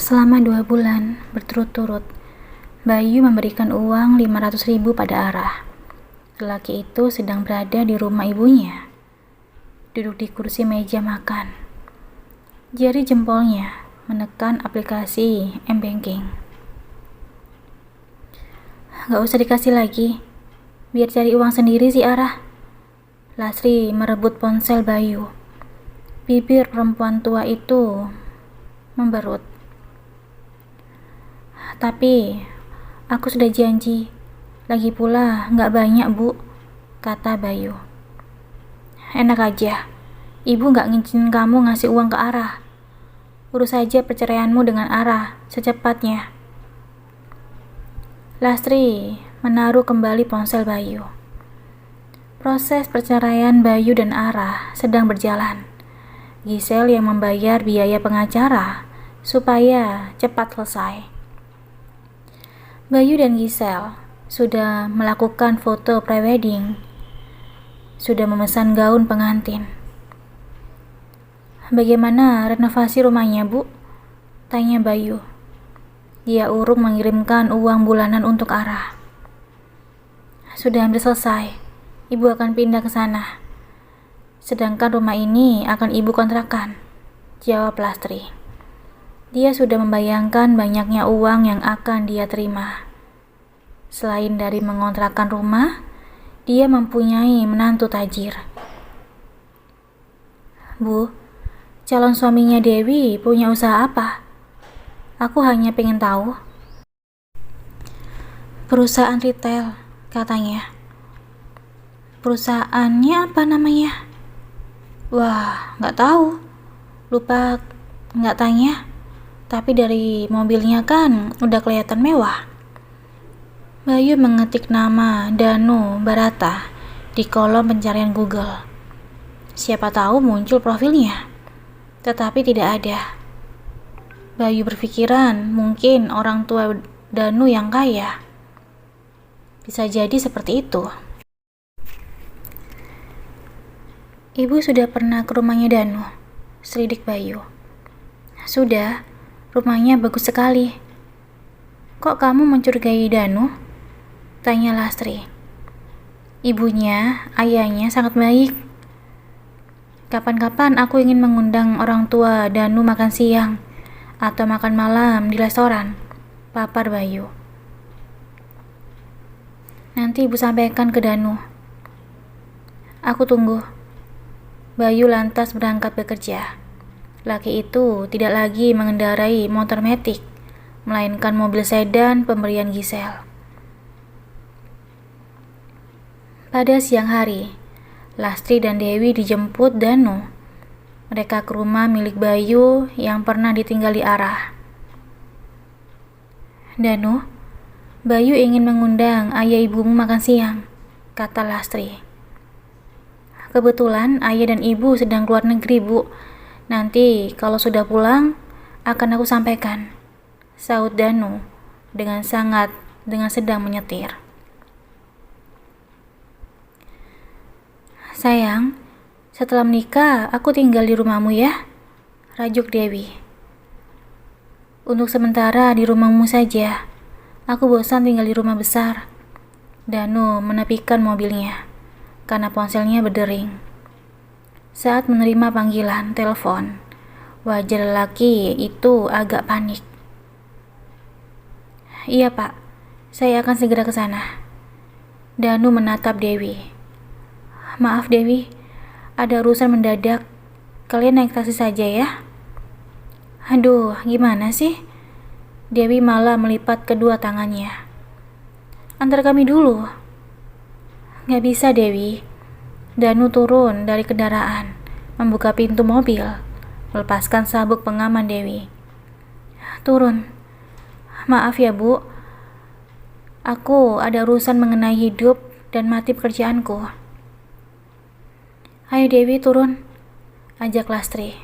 Selama 2 bulan berturut-turut, Bayu memberikan uang 500.000 pada Arah. Lelaki itu sedang berada di rumah ibunya, duduk di kursi meja makan. Jari jempolnya menekan aplikasi m-banking. Gak usah dikasih lagi, biar cari uang sendiri sih Arah. Lasri merebut ponsel Bayu. Bibir perempuan tua itu memberut. Tapi aku sudah janji. Lagi pula gak banyak bu, kata Bayu. Enak aja, ibu gak ngizinin kamu ngasih uang ke Arah. Urus saja perceraianmu dengan Arah secepatnya. Lastri menaruh kembali ponsel Bayu. Proses perceraian Bayu dan Arah sedang berjalan. Gisel yang membayar biaya pengacara supaya cepat selesai. Bayu dan Gisel sudah melakukan foto prewedding, sudah memesan gaun pengantin. Bagaimana renovasi rumahnya, Bu? Tanya Bayu. Dia urung mengirimkan uang bulanan untuk Arah. Sudah hampir selesai. Ibu akan pindah ke sana. Sedangkan rumah ini akan ibu kontrakan, jawab Lastri. Dia sudah membayangkan banyaknya uang yang akan dia terima. Selain dari mengontrakkan rumah, dia mempunyai menantu tajir. Bu, calon suaminya Dewi punya usaha apa? Aku hanya pengen tahu. Perusahaan retail, katanya. Perusahaannya apa namanya? Wah, nggak tahu. Lupa nggak tanya. Tapi dari mobilnya kan udah kelihatan mewah. Bayu mengetik nama Danu Barata di kolom pencarian Google. Siapa tahu muncul profilnya. Tetapi tidak ada. Bayu berpikiran mungkin orang tua Danu yang kaya. Bisa jadi seperti itu. Ibu sudah pernah ke rumahnya Danu? Selidik Bayu. Sudah, rumahnya bagus sekali. Kok kamu mencurigai Danu? Tanya Lastri. Ibunya, ayahnya sangat baik. Kapan-kapan aku ingin mengundang orang tua Danu makan siang atau makan malam di restoran, papar Bayu. Nanti ibu sampaikan ke Danu. Aku tunggu. Bayu lantas berangkat bekerja. Laki itu tidak lagi mengendarai motor metik, melainkan mobil sedan pemberian Gisel. Pada siang hari, Lastri dan Dewi dijemput Danu. Mereka ke rumah milik Bayu yang pernah ditinggali Arah. Danu, Bayu ingin mengundang ayah ibumu makan siang, kata Lastri. Kebetulan ayah dan ibu sedang keluar negeri, Bu. Nanti kalau sudah pulang, akan aku sampaikan, saut Danu dengan sedang menyetir. Sayang, setelah menikah, aku tinggal di rumahmu ya, rajuk Dewi. Untuk sementara di rumahmu saja. Aku bosan tinggal di rumah besar. Danu menepikan mobilnya karena ponselnya berdering. Saat menerima panggilan telepon, wajah lelaki itu agak panik. Iya Pak, saya akan segera ke sana. Danu menatap Dewi. Maaf Dewi, ada urusan mendadak. Kalian naik taksi saja ya. Aduh, gimana sih? Dewi malah melipat kedua tangannya. Antar kami dulu. Gak bisa Dewi. Danu turun dari kendaraan, membuka pintu mobil, melepaskan sabuk pengaman Dewi. Turun. Maaf ya Bu. Aku ada urusan mengenai hidup dan mati pekerjaanku. Ayo Dewi turun, ajak Lastri.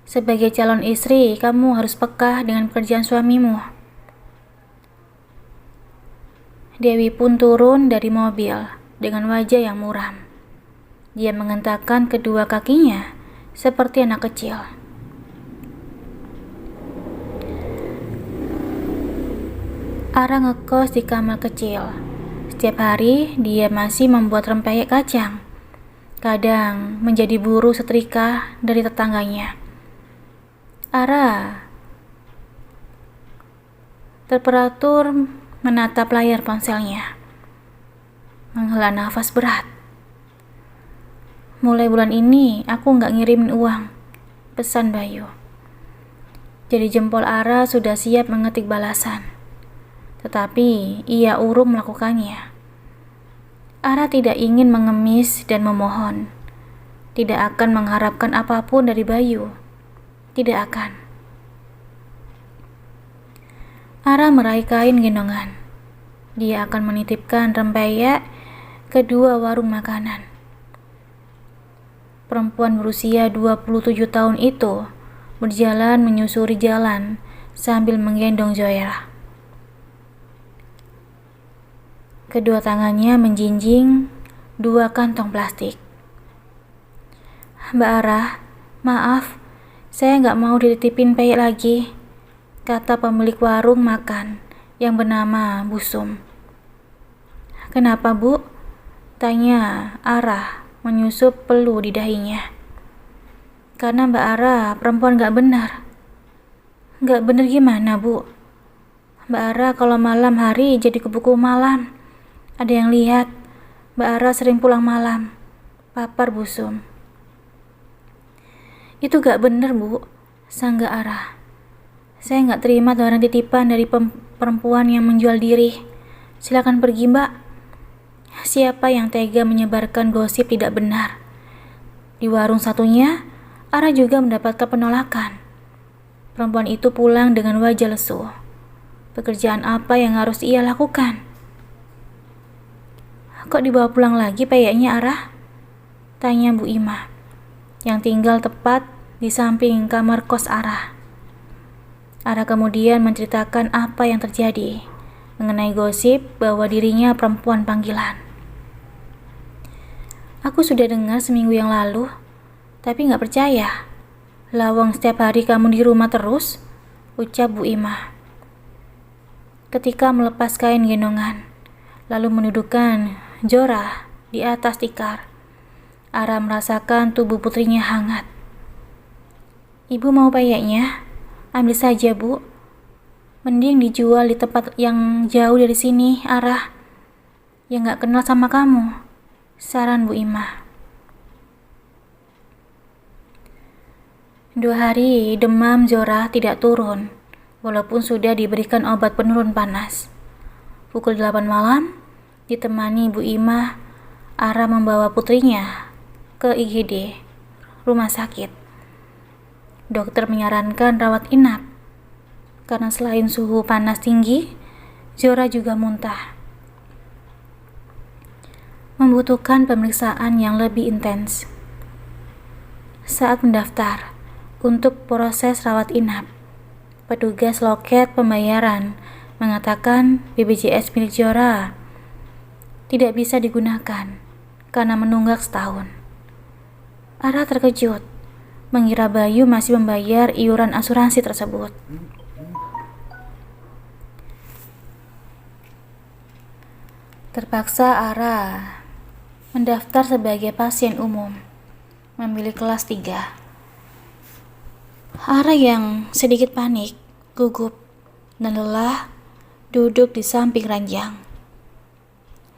Sebagai calon istri, kamu harus peka dengan pekerjaan suamimu. Dewi pun turun dari mobil dengan wajah yang muram. Dia mengentakkan kedua kakinya seperti anak kecil. Ara ngekos di kamar kecil. Setiap hari dia masih membuat rempeyek kacang. Kadang menjadi buruh setrika dari tetangganya. Ara terperatur menatap layar ponselnya. Menghela nafas berat. Mulai bulan ini aku nggak ngirimin uang, pesan Bayu. Jadi jempol Ara sudah siap mengetik balasan. Tetapi ia urung melakukannya. Ara tidak ingin mengemis dan memohon. Tidak akan mengharapkan apapun dari Bayu. Tidak akan. Ara meraih kain gendongan. Dia akan menitipkan rempeyek ke dua warung makanan. Perempuan berusia 27 tahun itu berjalan menyusuri jalan sambil menggendong Zoya. Kedua tangannya menjinjing dua kantong plastik. Mbak Ara, maaf, saya nggak mau dititipin peyek lagi, kata pemilik warung makan yang bernama Bu Sum. Kenapa, Bu? Tanya Ara menyusup pelu di dahinya. Karena Mbak Ara perempuan nggak benar. Nggak benar gimana, Bu? Mbak Ara kalau malam hari jadi kupu-kupu malam. Ada yang lihat, Mbak Ara sering pulang malam, papar Bu Sum. Itu gak bener, Bu, sangga Ara. Saya gak terima tawaran titipan dari perempuan yang menjual diri. Silakan pergi, Mbak. Siapa yang tega menyebarkan gosip tidak benar? Di warung satunya, Ara juga mendapatkan penolakan. Perempuan itu pulang dengan wajah lesu. Pekerjaan apa yang harus ia lakukan? Kok dibawa pulang lagi peyeknya, Ara? Tanya Bu Ima, yang tinggal tepat di samping kamar kos Ara. Ara kemudian menceritakan apa yang terjadi mengenai gosip bahwa dirinya perempuan panggilan. Aku sudah dengar seminggu yang lalu, tapi gak percaya. Lawang setiap hari kamu di rumah terus, ucap Bu Ima. Ketika melepas kain gendongan, lalu mendudukkan Zora di atas tikar, Ara merasakan tubuh putrinya hangat. Ibu mau peyeknya? Ambil saja, Bu. Mending dijual di tempat yang jauh dari sini, Ara. Yang gak kenal sama kamu, saran Bu Ima. 2 hari demam Zora tidak turun, walaupun sudah diberikan obat penurun panas. Pukul 8 malam, ditemani Bu Ima, Ara membawa putrinya ke IGD, rumah sakit. Dokter menyarankan rawat inap, karena selain suhu panas tinggi, Zora juga muntah. Membutuhkan pemeriksaan yang lebih intens. Saat mendaftar untuk proses rawat inap, petugas loket pembayaran mengatakan BPJS milik Zora tidak bisa digunakan karena menunggak setahun. Ara terkejut, mengira Bayu masih membayar iuran asuransi tersebut. Terpaksa Ara mendaftar sebagai pasien umum, memilih kelas 3. Ara yang sedikit panik, gugup, dan lelah duduk di samping ranjang.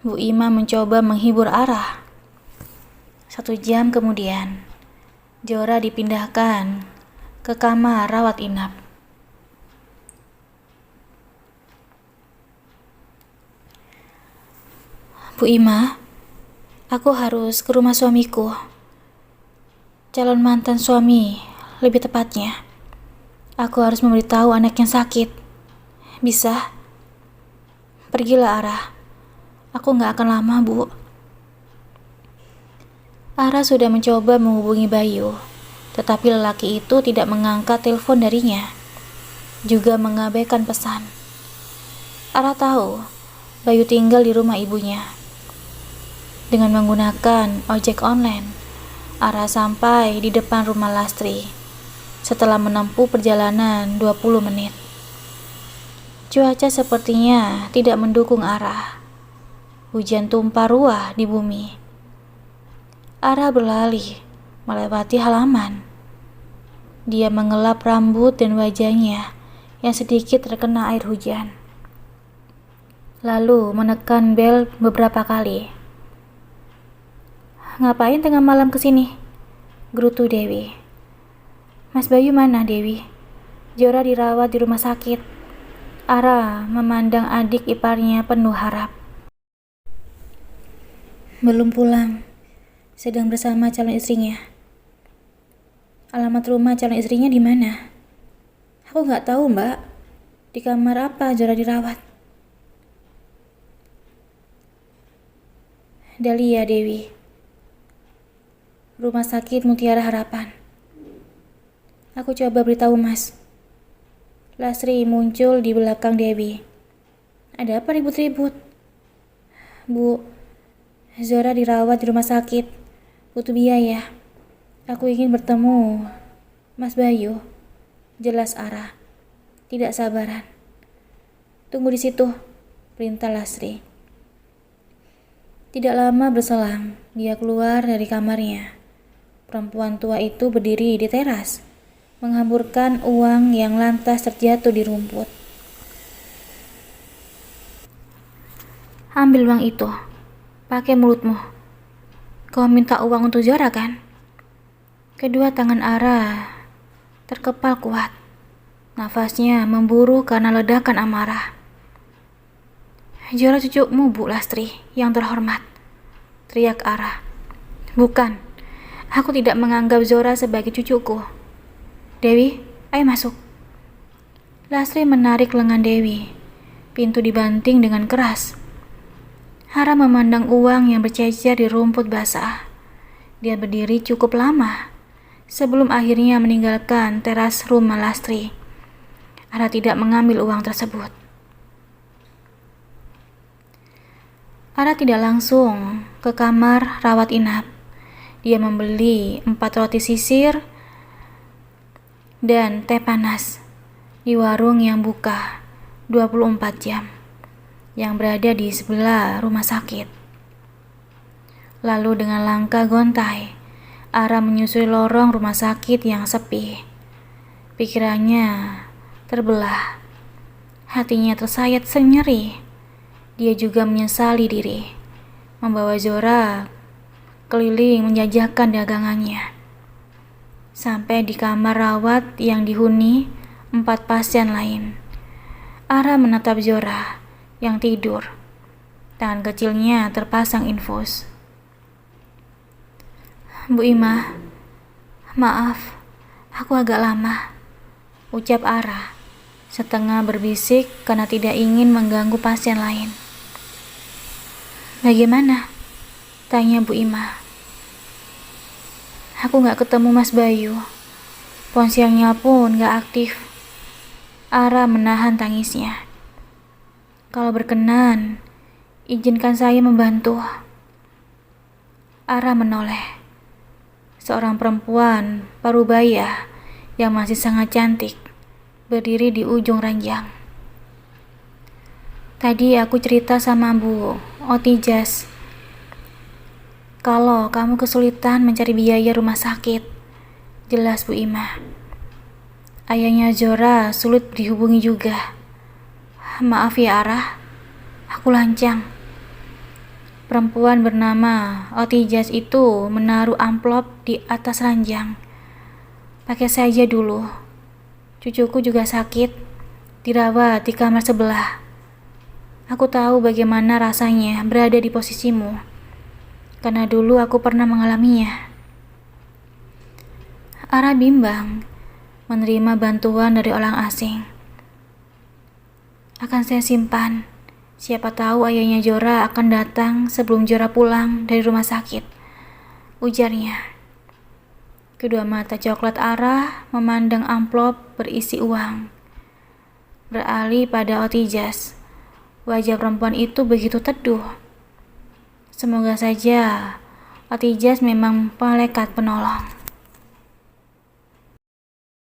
Bu Ima mencoba menghibur Ara. 1 jam kemudian, Zora dipindahkan ke kamar rawat inap. Bu Ima, aku harus ke rumah suamiku. Calon mantan suami, lebih tepatnya. Aku harus memberitahu anak yang sakit. Bisa? Pergilah, Ara. Aku gak akan lama, Bu. Ara sudah mencoba menghubungi Bayu, tetapi lelaki itu tidak mengangkat telepon darinya, juga mengabaikan pesan. Ara tahu Bayu tinggal di rumah ibunya. Dengan menggunakan ojek online, Ara sampai di depan rumah Lastri setelah menempuh perjalanan 20 menit. Cuaca sepertinya tidak mendukung Ara. Hujan tumpah ruah di bumi. Ara berlari melewati halaman. Dia mengelap rambut dan wajahnya yang sedikit terkena air hujan. Lalu menekan bel beberapa kali. "Ngapain tengah malam kesini?" gerutu Dewi. "Mas Bayu mana, Dewi?" "Zora dirawat di rumah sakit." Ara memandang adik iparnya penuh harap. "Belum pulang, sedang bersama calon istrinya." "Alamat rumah calon istrinya di mana?" "Aku nggak tahu, Mbak. Di kamar apa Zora dirawat?" "Dahlia, Dewi. Rumah sakit Mutiara Harapan." "Aku coba beritahu Mas." Lasri muncul di belakang Dewi. "Ada apa ribut-ribut?" "Bu, Zora dirawat di rumah sakit. Butuh biaya. Aku ingin bertemu Mas Bayu." Jelas Ara tidak sabaran. "Tunggu di situ," perintah Lasri. Tidak lama berselang, dia keluar dari kamarnya. Perempuan tua itu berdiri di teras, menghamburkan uang yang lantas terjatuh di rumput. "Ambil uang itu, pakai mulutmu. Kau minta uang untuk Zora, kan?" Kedua tangan Ara terkepal kuat. Nafasnya memburu karena ledakan amarah. "Zora cucumu, Bu Lastri, yang terhormat," teriak Ara. "Bukan, aku tidak menganggap Zora sebagai cucuku." "Dewi, ayo masuk." Lastri menarik lengan Dewi. Pintu dibanting dengan keras. Ara memandang uang yang bercecer di rumput basah. Dia berdiri cukup lama sebelum akhirnya meninggalkan teras rumah Lastri. Ara tidak mengambil uang tersebut. Ara tidak langsung ke kamar rawat inap. Dia membeli 4 roti sisir dan teh panas di warung yang buka 24 jam yang berada di sebelah rumah sakit. Lalu dengan langkah gontai, Ara menyusuri lorong rumah sakit yang sepi. Pikirannya terbelah. Hatinya tersayat senyeri. Dia juga menyesali diri membawa Zora keliling menjajakan dagangannya. Sampai di kamar rawat yang dihuni 4 pasien lain, Ara menatap Zora yang tidur. Tangan kecilnya terpasang infus. "Bu Ima, maaf, aku agak lama," ucap Ara, setengah berbisik karena tidak ingin mengganggu pasien lain. "Bagaimana?" tanya Bu Ima. "Aku gak ketemu Mas Bayu. Ponselnya pun gak aktif." Ara menahan tangisnya. "Kalau berkenan, izinkan saya membantu." Ara menoleh. Seorang perempuan parubaya yang masih sangat cantik berdiri di ujung ranjang. "Tadi aku cerita sama Bu Otijas kalau kamu kesulitan mencari biaya rumah sakit," jelas Bu Ima. "Ayahnya Zora sulit dihubungi juga." "Maaf ya Ara, aku lancang." Perempuan bernama Otijas itu menaruh amplop di atas ranjang. "Pakai saja dulu. Cucuku juga sakit, dirawat di kamar sebelah. Aku tahu bagaimana rasanya berada di posisimu, karena dulu aku pernah mengalaminya." Ara bimbang menerima bantuan dari orang asing. "Akan saya simpan. Siapa tahu ayahnya Zora akan datang sebelum Zora pulang dari rumah sakit," ujarnya. Kedua mata coklat Ara memandang amplop berisi uang. Beralih pada Otijas. Wajah perempuan itu begitu teduh. Semoga saja Otijas memang malaikat penolong.